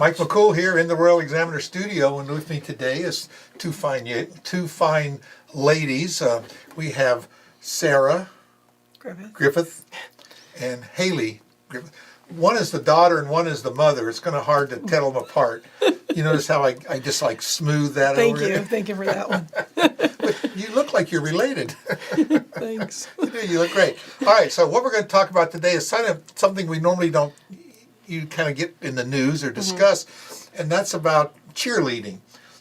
Mike McCool here in the Royal Examiner studio, and with me today is two fine ladies. We have Sarah Griffith and Hailey Griffith. One is the daughter and one is the mother. It's kind of hard to tell them apart. You notice how I just like smooth that over? Thank you for that one. But you look like you're related. Thanks. You look great. All right, so what we're going to talk about today is kind of something we normally don't, you kind of get in the news or discuss, and that's about cheerleading.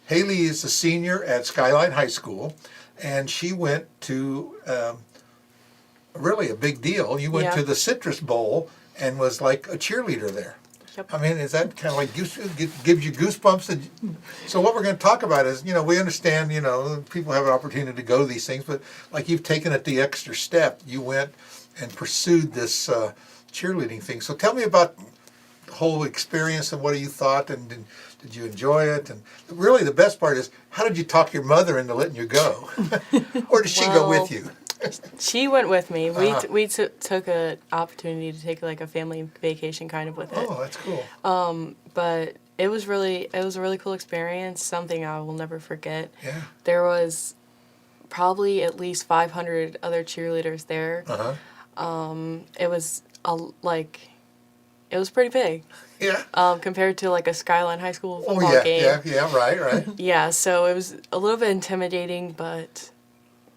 Hailey is a senior at Skyline High School, and she went to really a big deal. You went to the Citrus Bowl and was like a cheerleader there. Yep. I mean, is that kind of like gives you goosebumps? So what we're going to talk about is, we understand, people have an opportunity to go to these things, but like you've taken it the extra step. You went and pursued this cheerleading thing. So tell me about the whole experience and what you thought, and did you enjoy it? And really the best part is, how did you talk your mother into letting you go? Or did she go with you? She went with me. We took an opportunity to take like a family vacation kind of with it. Oh, that's cool. But it was a really cool experience, something I will never forget. Yeah. There was probably at least 500 other cheerleaders there. It was it was pretty big. Yeah. Compared to like a Skyline High School football game. Yeah, right. Yeah, so it was a little bit intimidating, but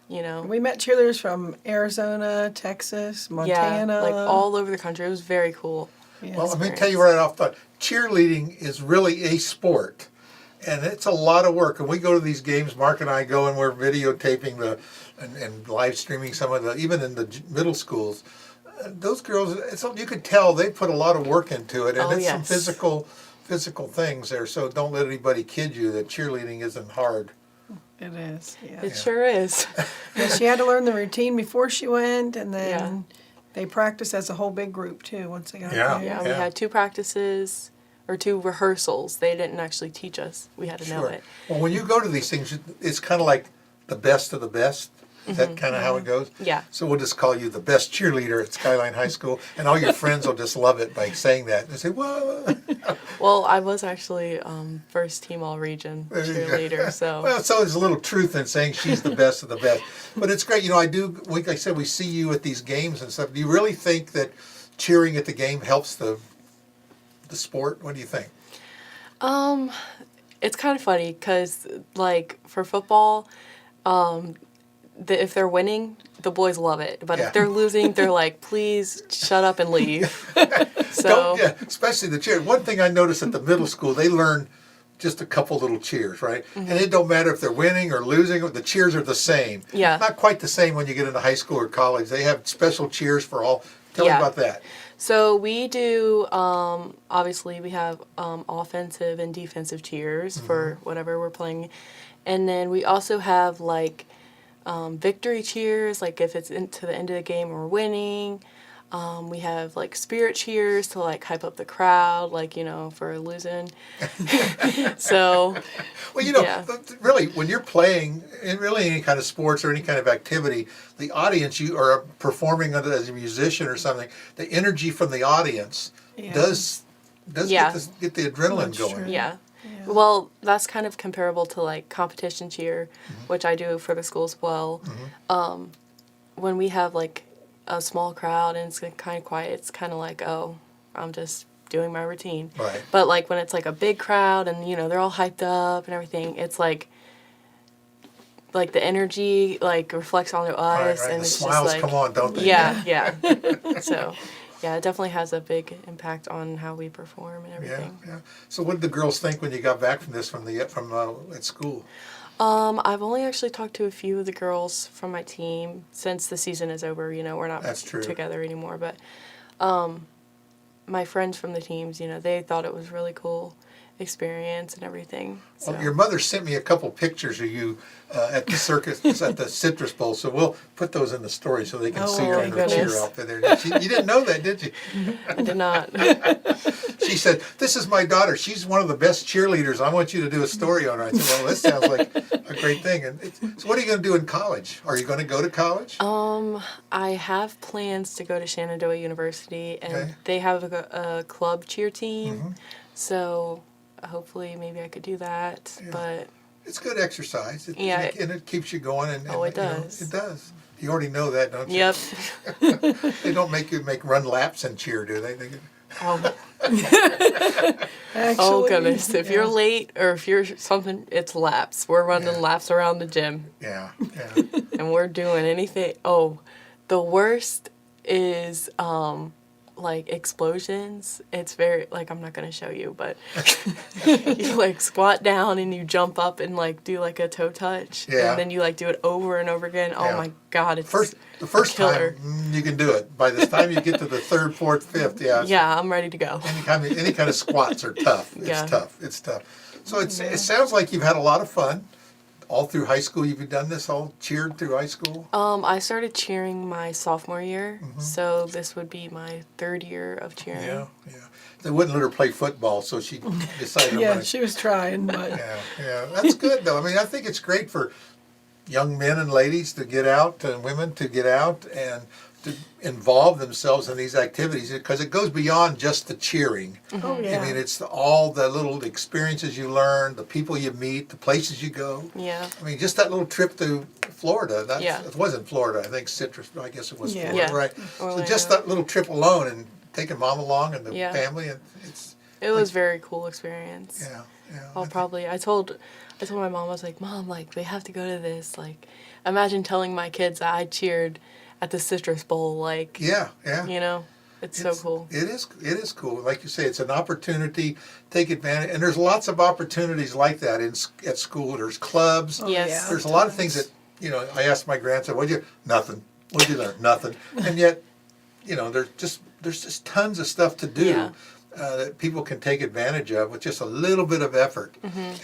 We met cheerleaders from Arizona, Texas, Montana. Yeah, like all over the country. It was very cool. Yeah. Well, let me tell you right off the bat, cheerleading is really a sport, and it's a lot of work. And we go to these games, Mark and I go, and we're videotaping and live streaming some of even in the middle schools. Those girls, you could tell they put a lot of work into it, and it's some physical things there. So don't let anybody kid you that cheerleading isn't hard. It is, yeah. It sure is. Yeah, she had to learn the routine before she went, and then they practiced as a whole big group, too, once they got there. Yeah, we had 2 practices, or 2 rehearsals. They didn't actually teach us. We had to know it. Well, when you go to these things, it's kind of like the best of the best. Is that kind of how it goes? Yeah. So we'll just call you the best cheerleader at Skyline High School, and all your friends will just love it by saying that. They say, "Whoa!" Well, I was actually first team all-region cheerleader, so. Well, so there's a little truth in saying she's the best of the best. But it's great. Like I said, we see you at these games and stuff. Do you really think that cheering at the game helps the sport? What do you think? It's kind of funny because, like, for football, if they're winning, the boys love it. But if they're losing, they're like, please shut up and leave. So especially the cheer. One thing I noticed at the middle school, they learn just a couple little cheers, right? And it don't matter if they're winning or losing, the cheers are the same. Yeah. Not quite the same when you get into high school or college. They have special cheers for all. Tell me about that. So we do, obviously we have offensive and defensive cheers for whatever we're playing. And then we also have like victory cheers, like if it's to the end of the game and we're winning. We have like spirit cheers to like hype up the crowd, like, for losing. So, well, really, when you're playing in really any kind of sports or any kind of activity, the audience, you are performing as a musician or something, the energy from the audience does get the adrenaline going. True. Yeah. Well, that's kind of comparable to like competition cheer, which I do for the school as well. When we have like a small crowd and it's kind of quiet, it's kind of like, oh, I'm just doing my routine. Right. But like when it's like a big crowd and they're all hyped up and everything, it's like the energy like reflects onto us, right. and The it's smiles just like, come on, don't they? Yeah. So. Yeah, it definitely has a big impact on how we perform and everything. Yeah. So what did the girls think when you got back from this from at school? I've only actually talked to a few of the girls from my team since the season is over. We're not together anymore. But my friends from the teams, they thought it was really cool experience and everything. So. Well, your mother sent me a couple pictures of you at the circus at the Citrus Bowl, so we'll put those in the story so they can see her in her cheer outfit there. You didn't know that, did you? I did not. She said, "This is my daughter. She's one of the best cheerleaders. I want you to do a story on her." I said, "Well, this sounds like a great thing." So what are you going to do in college? Are you going to go to college? I have plans to go to Shenandoah University, and they have a club cheer team. So hopefully maybe I could do that. Yeah. But It's good exercise. Yeah. And it keeps you going. And Oh, it you know, does. it does. You already know that, don't you? yep. They don't make you run laps in cheer, do they? Oh, Actually, oh goodness! If you're yeah. late or if you're something, it's laps. We're running Yeah. laps around the gym, Yeah, yeah. and we're doing anything. Oh, the worst is like explosions. It's very like I'm not gonna show you, but you like squat down and you jump up and like do like a toe touch, Yeah. and then you like do it over and over again. Oh Yeah. my God! It's The first killer. time you can do it. By the time you get to the third, fourth, fifth, yeah, I'm ready to go. any kind of squats are tough. It's Yeah. tough. It's tough. So it sounds like you've had a lot of fun all through high school. You've done this all cheered through high school. I started cheering my sophomore year, so this would be my third year of cheering. Yeah, yeah. They wouldn't let her play football, so she decided. I'm Yeah, gonna- she was trying, but Yeah, yeah. That's good though. I mean, I think it's great for young men and ladies to get out and women to get out and to involve themselves in these activities because it goes beyond just the cheering. oh yeah. I mean, it's all the little experiences you learn, the people you meet, the places you go. Yeah. I mean, just that little trip to Florida. Yeah. It wasn't Florida. I think Citrus. I guess it was Yeah. Florida, Yeah. right? So Orlando. just that little trip alone and taking mom along and the Yeah. family, and it's It was a very cool experience. yeah, yeah. I'll probably I told my mom, I was like, Mom, like they have to go to this. Like imagine telling my kids that I cheered at the Citrus Bowl, like Yeah, yeah. you know. It's so cool. It is cool. Like you say, it's an opportunity. Take advantage, and there's lots of opportunities like that at school. There's clubs. Oh, Yes. yeah, There's a lot of things that I asked my grandson, "What'd you nothing? What'd you learn? Nothing." And yet, there's just tons of stuff to do. Yeah. That people can take advantage of with just a little bit of effort,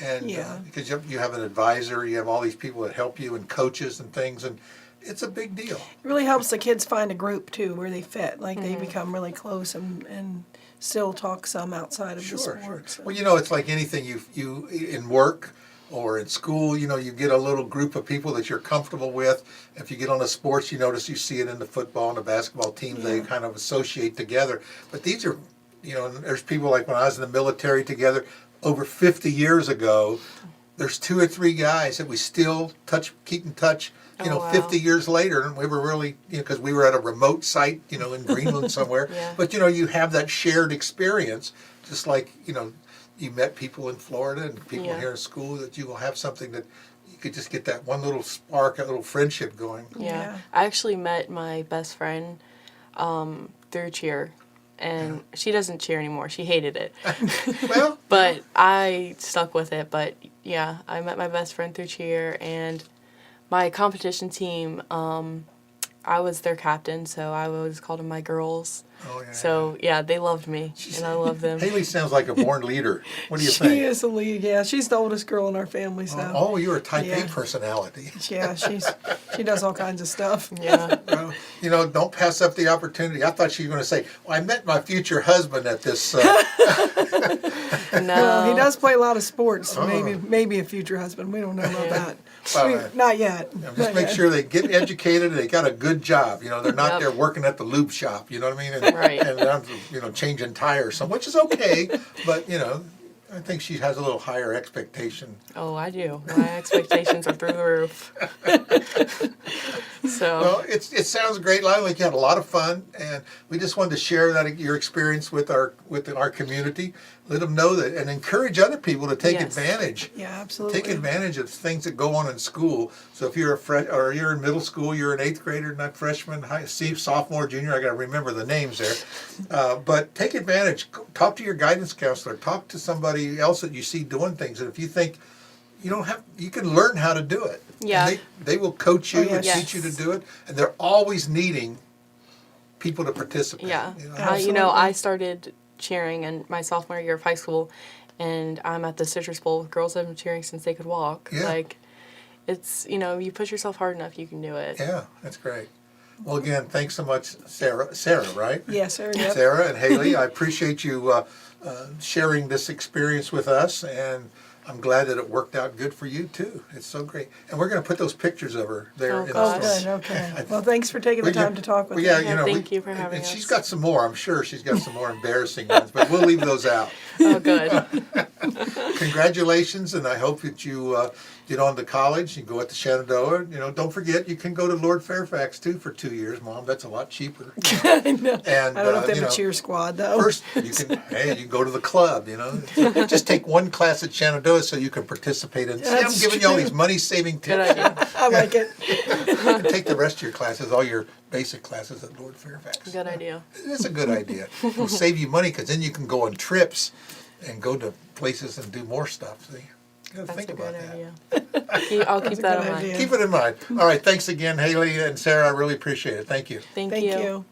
and Yeah. because you have an advisor, you have all these people that help you and coaches and things, and it's a big deal. It really helps the kids find a group too where they fit. Like they become really close and still talk some outside of the sport. So. Well, it's like anything you in work or in school, you get a little group of people that you're comfortable with. If you get on the sports, you notice you see it in the football and the basketball teams, they kind of associate together. But these are, there's people like when I was in the military together over 50 years ago, there's 2 or 3 guys that we still keep in touch. Oh, wow. 50 years later, and we were really, because we were at a remote site, in Greenland somewhere. Yeah. But, you have that shared experience, just like, you met people in Florida and people Yeah. here in school, that you will have something that you could just get that one little spark, a little friendship going. Yeah. Yeah. I actually met my best friend through cheer. And she doesn't cheer anymore. She hated it. Well, But I stuck with it. But yeah, I met my best friend through cheer, and my competition team, I was their captain, so I always called them my girls. oh, yeah. So yeah, they loved me, and I loved them. Hailey sounds like a born leader. What do you She think? is the lead. Yeah, she's the oldest girl in our family. So Oh, you're a type A Yeah. personality. yeah, she does all kinds of stuff. Yeah, Well, don't pass up the opportunity. I thought she was going to say, well, I met my future husband at this. no, He does play a lot of sports. Oh. Maybe a future husband. We don't know about Yeah. that. Well, Not yet. Just Not make yet. sure they get educated and they got a good job. They're not Yep. there working at the lube shop. You know what I mean? And, Right. and changing tires, which is okay. But I think she has a little higher expectation. oh, I do. My expectations are through the roof. So Well, it sounds great, Lila. Like you had a lot of fun, and we just wanted to share your experience with our community. Let them know that, and encourage other people to take Yes. advantage. Yeah, absolutely. Take advantage of things that go on in school. So if you're or you're in middle school, you're an 8th grader, not freshman, sophomore, junior. I got to remember the names there. But take advantage. Talk to your guidance counselor. Talk to somebody else that you see doing things. And if you think you can learn how to do it. Yeah. And they will coach you Oh, and yes. teach you to do it. And they're always needing people to participate. yeah, Absolutely. I started cheering in my sophomore year of high school, and I'm at the Citrus Bowl with girls that have been cheering since they could walk. Yeah. Like, it's you push yourself hard enough, you can do it. Yeah, that's great. Well, again, thanks so much, Sarah. Sarah, right? Yes, sir. Yep. Sarah and Hailey, I appreciate you sharing this experience with us, and I'm glad that it worked out good for you too. It's so great, and we're going to put those pictures of her there. Oh, in Oh, the gosh. good. Okay. Well, thanks for taking the time to talk with yeah, me. Yeah, we- thank you for having and she's us. got some more. I'm sure she's got some more embarrassing ones, but we'll leave those out. Oh, good. congratulations, and I hope that you get on to college. You go at the Shenandoah. You know, don't forget you can go to Lord Fairfax too for 2 years, Mom. That's a lot cheaper. I know. And I don't know if they you have a know, cheer squad though. first, you can go to the club. You know, just take one class at Shenandoah so you can participate in. See, I'm That's giving you all true. these money-saving Good tips. idea. I like it. You can take the rest of your classes, all your basic classes at Lord Fairfax. Good idea. It's a good idea. It'll save you money because then you can go on trips and go to places and do more stuff. See, you gotta That's think a about good that. idea. I'll keep a that good in mind. idea. Keep it in mind. All right, thanks again, Hailey and Sarah. I really appreciate it. Thank you. Thank Thank you. you.